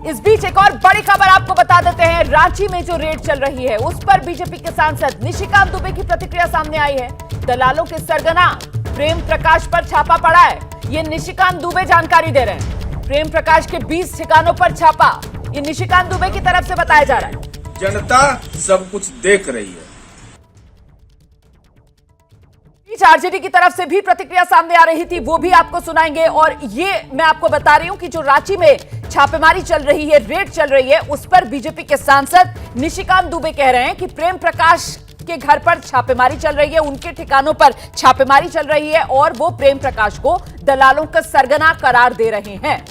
इस बीच एक और बड़ी खबर आपको बता देते हैं। रांची में जो रेड चल रही है उस पर बीजेपी के सांसद निशिकांत दुबे की प्रतिक्रिया सामने आई है। दलालों के सरगना प्रेम प्रकाश पर छापा पड़ा है, ये निशिकांत दुबे जानकारी दे रहे हैं। प्रेम प्रकाश के 20 ठिकानों पर छापा, ये निशिकांत दुबे की तरफ से बताया जा रहा है। जनता सब कुछ देख रही है। आरजेडी की तरफ से भी प्रतिक्रिया सामने आ रही थी, वो भी आपको सुनाएंगे। और ये मैं आपको बता रही हूं कि जो रांची में छापेमारी चल रही है, रेड चल रही है, उस पर बीजेपी के सांसद निशिकांत दुबे कह रहे हैं कि प्रेम प्रकाश के घर पर छापेमारी चल रही है, उनके ठिकानों पर छापेमारी चल रही है और वो प्रेम प्रकाश को दलालों का सरगना करार दे रहे हैं।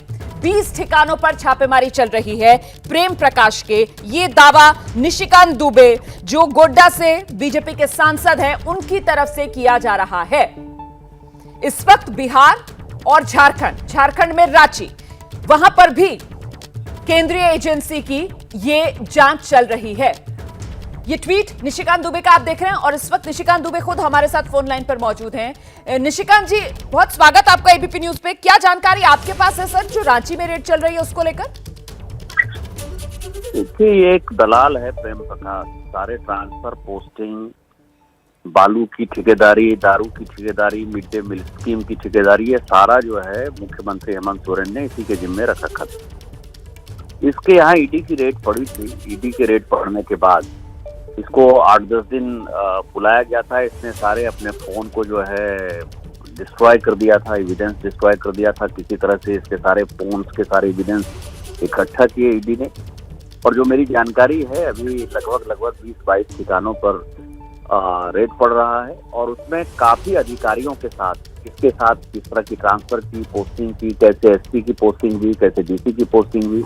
20 ठिकानों पर छापेमारी चल रही है प्रेम प्रकाश के, ये दावा निशिकांत दुबे जो गोड्डा से बीजेपी के सांसद हैं उनकी तरफ से किया जा रहा है। इस वक्त बिहार और झारखंड में रांची, वहां पर भी केंद्रीय एजेंसी की ये जांच चल रही है। ये ट्वीट निशिकांत दुबे का आप देख रहे हैं और इस वक्त निशिकांत दुबे खुद हमारे साथ फोन लाइन पर मौजूद हैं। निशिकांत जी, बहुत स्वागत आपका एबीपी न्यूज पे। क्या जानकारी आपके पास है सर, जो रांची में रेड चल रही है उसको लेकर? देखिए, ये एक दलाल है प्रेम प्रकाश। सारे ट्रांसफर, पोस्टिंग, बालू की ठेकेदारी, दारू की ठेकेदारी, मिड डे मील स्कीम की ठेकेदारी, ये सारा जो है मुख्यमंत्री हेमंत सोरेन ने इसी के जिम्मे रख रखा था। इसके यहाँ ईडी की रेड पड़ी थी। ईडी की रेड पड़ने के बाद इसको 8-10 दिन बुलाया गया था। इसने सारे अपने फोन को जो है डिस्ट्रॉय कर दिया था, एविडेंस डिस्ट्रॉय कर दिया था। किसी तरह से इसके सारे फोन्स के सारे एविडेंस इकट्ठा किए ईडी ने। और जो मेरी जानकारी है, अभी लगभग 20-22 ठिकानों पर रेड पड़ रहा है और उसमें काफी अधिकारियों के साथ, किसके साथ किस तरह की ट्रांसफर की, पोस्टिंग की, कैसे एसपी की पोस्टिंग हुई, कैसे डीसी की पोस्टिंग हुई,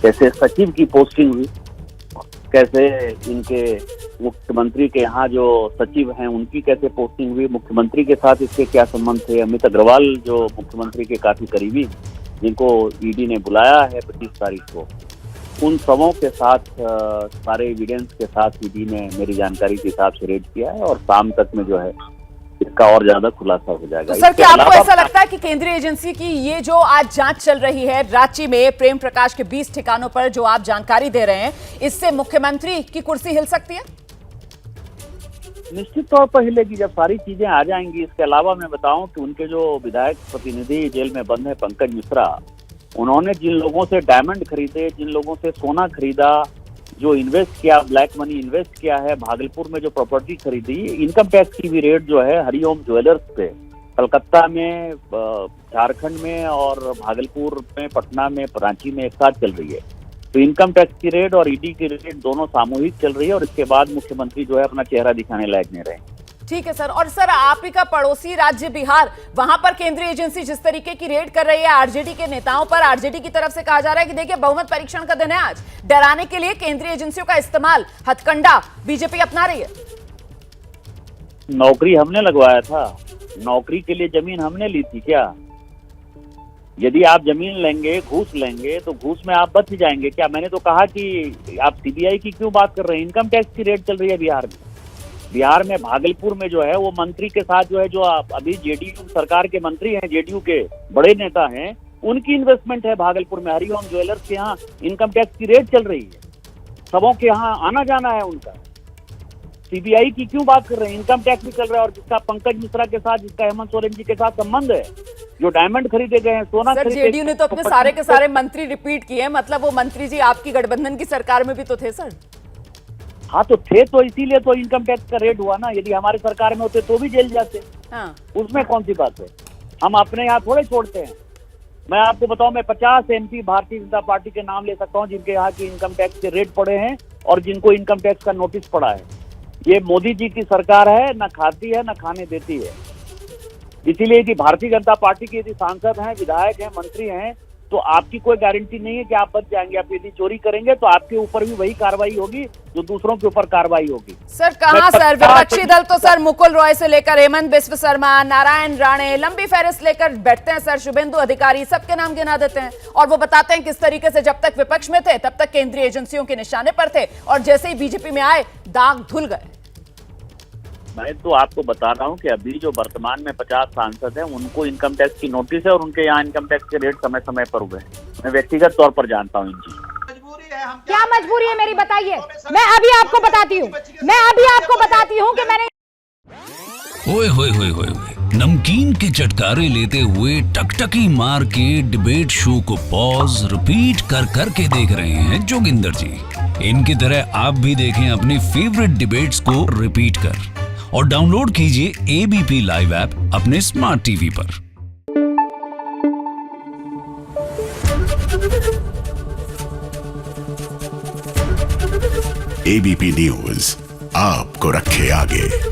कैसे सचिव की पोस्टिंग हुई, कैसे इनके मुख्यमंत्री के यहाँ जो सचिव हैं उनकी कैसे पोस्टिंग हुई, मुख्यमंत्री के साथ इसके क्या संबंध थे। अमित अग्रवाल जो मुख्यमंत्री के काफी करीबी, जिनको ईडी ने बुलाया है 25 तारीख को, उन सबों के साथ सारे एविडेंस के साथ ईडी ने मेरी जानकारी के हिसाब से रेड किया है और शाम तक में जो है इसका और ज्यादा खुलासा हो जाएगा। तो सर, क्या आपको ऐसा लगता है कि केंद्रीय एजेंसी की ये जो आज जांच चल रही है रांची में प्रेम प्रकाश के 20 ठिकानों पर जो आप जानकारी दे रहे हैं, इससे मुख्यमंत्री की कुर्सी हिल सकती है? निश्चित तौर पर हिलेगी जब सारी चीजें आ जाएंगी। इसके अलावा मैं बताऊं कि उनके जो विधायक प्रतिनिधि जेल में बंद है, पंकज मिश्रा, उन्होंने जिन लोगों से डायमंड खरीदे, जिन लोगों से सोना खरीदा, जो इन्वेस्ट किया, ब्लैक मनी इन्वेस्ट किया है, भागलपुर में जो प्रॉपर्टी खरीदी, इनकम टैक्स की भी रेड जो है हरिओम ज्वेलर्स पे कलकत्ता में, झारखंड में और भागलपुर में, पटना में, रांची में एक साथ चल रही है। तो इनकम टैक्स की रेड और ईडी की रेड दोनों सामूहिक चल रही है और इसके बाद मुख्यमंत्री जो है अपना चेहरा दिखाने लायक नहीं रहे। ठीक है सर। और सर, आप ही का पड़ोसी राज्य बिहार, वहां पर केंद्रीय एजेंसी जिस तरीके की रेड कर रही है आरजेडी के नेताओं पर, आरजेडी की तरफ से कहा जा रहा है कि देखिए बहुमत परीक्षण का दिन है आज, डराने के लिए केंद्रीय एजेंसियों का इस्तेमाल, हथकंडा बीजेपी अपना रही है। नौकरी हमने लगवाया था, नौकरी के लिए जमीन हमने ली थी क्या? यदि आप जमीन लेंगे, घूस लेंगे, तो घूस में आप बच जाएंगे क्या? मैंने तो कहा कि आप सीबीआई की क्यों बात कर रहे हैं? इनकम टैक्स की रेड चल रही है बिहार में। बिहार में भागलपुर में जो है वो मंत्री के साथ जो है, जो अभी जेडीयू सरकार के मंत्री हैं, जेडीयू के बड़े नेता हैं, उनकी इन्वेस्टमेंट है भागलपुर में। हरिओम ज्वेलर्स के यहाँ इनकम टैक्स की रेड चल रही है, सबों के यहाँ आना जाना है उनका। सीबीआई की क्यों बात कर रहे हैं? इनकम टैक्स भी चल रहा है और जिसका पंकज मिश्रा के साथ, जिसका हेमंत सोरेन जी के साथ संबंध है, जो डायमंड खरीदे गए हैं, सोना सर, जेडीयू ने तो अपने सारे के सारे मंत्री रिपीट किए हैं, मतलब वो मंत्री जी आपकी गठबंधन की सरकार में भी तो थे सर। हाँ तो थे, तो इसीलिए तो इनकम टैक्स का रेट हुआ ना। यदि हमारी सरकार में होते तो भी जेल जाते। हाँ। उसमें कौन सी बात है? हम अपने यहाँ थोड़े छोड़ते हैं। मैं आपको बताऊं, मैं 50 एमपी भारतीय जनता पार्टी के नाम ले सकता हूँ जिनके यहाँ की इनकम टैक्स के रेट पड़े हैं और जिनको इनकम टैक्स का नोटिस पड़ा है। ये मोदी जी की सरकार है, न खाती है न खाने देती है। इसीलिए यदि भारतीय जनता पार्टी के यदि सांसद हैं, विधायक हैं, मंत्री हैं, तो आपकी कोई गारंटी नहीं है कि आप बच जाएंगे। आप यदि चोरी करेंगे तो आपके ऊपर भी वही कार्रवाई होगी जो दूसरों के ऊपर कार्रवाई होगी। सर कहां सर, विपक्षी दल तो सर मुकुल रॉय से लेकर हेमंत बिस्व शर्मा, नारायण राणे, लंबी फहरिस्त लेकर बैठते हैं सर। शुभेंदु अधिकारी, सबके नाम गिना देते हैं और वो बताते हैं किस तरीके से जब तक विपक्ष में थे तब तक केंद्रीय एजेंसियों के निशाने पर थे और जैसे ही बीजेपी में आए दाग धुल गए। मैं तो आपको बता रहा हूँ कि अभी जो वर्तमान में 50 सांसद हैं उनको इनकम टैक्स की नोटिस है और उनके यहाँ इनकम टैक्स के रेट समय समय पर हुए हैं। मैं व्यक्तिगत तौर पर जानता हूँ इन चीजों। क्या मजबूरी है मेरी, बताइए। मैं अभी आपको बताती हूँ कि मैंने ओए होए होए होए होए, नमकीन के चटकारे लेते हुए टकटकी मार के डिबेट शो को पॉज रिपीट कर करके देख रहे हैं जोगिंदर जी। इनकी तरह आप भी देखें अपनी फेवरेट डिबेट्स को रिपीट कर और डाउनलोड कीजिए एबीपी लाइव ऐप अपने स्मार्ट टीवी पर। एबीपी न्यूज आपको रखे आगे।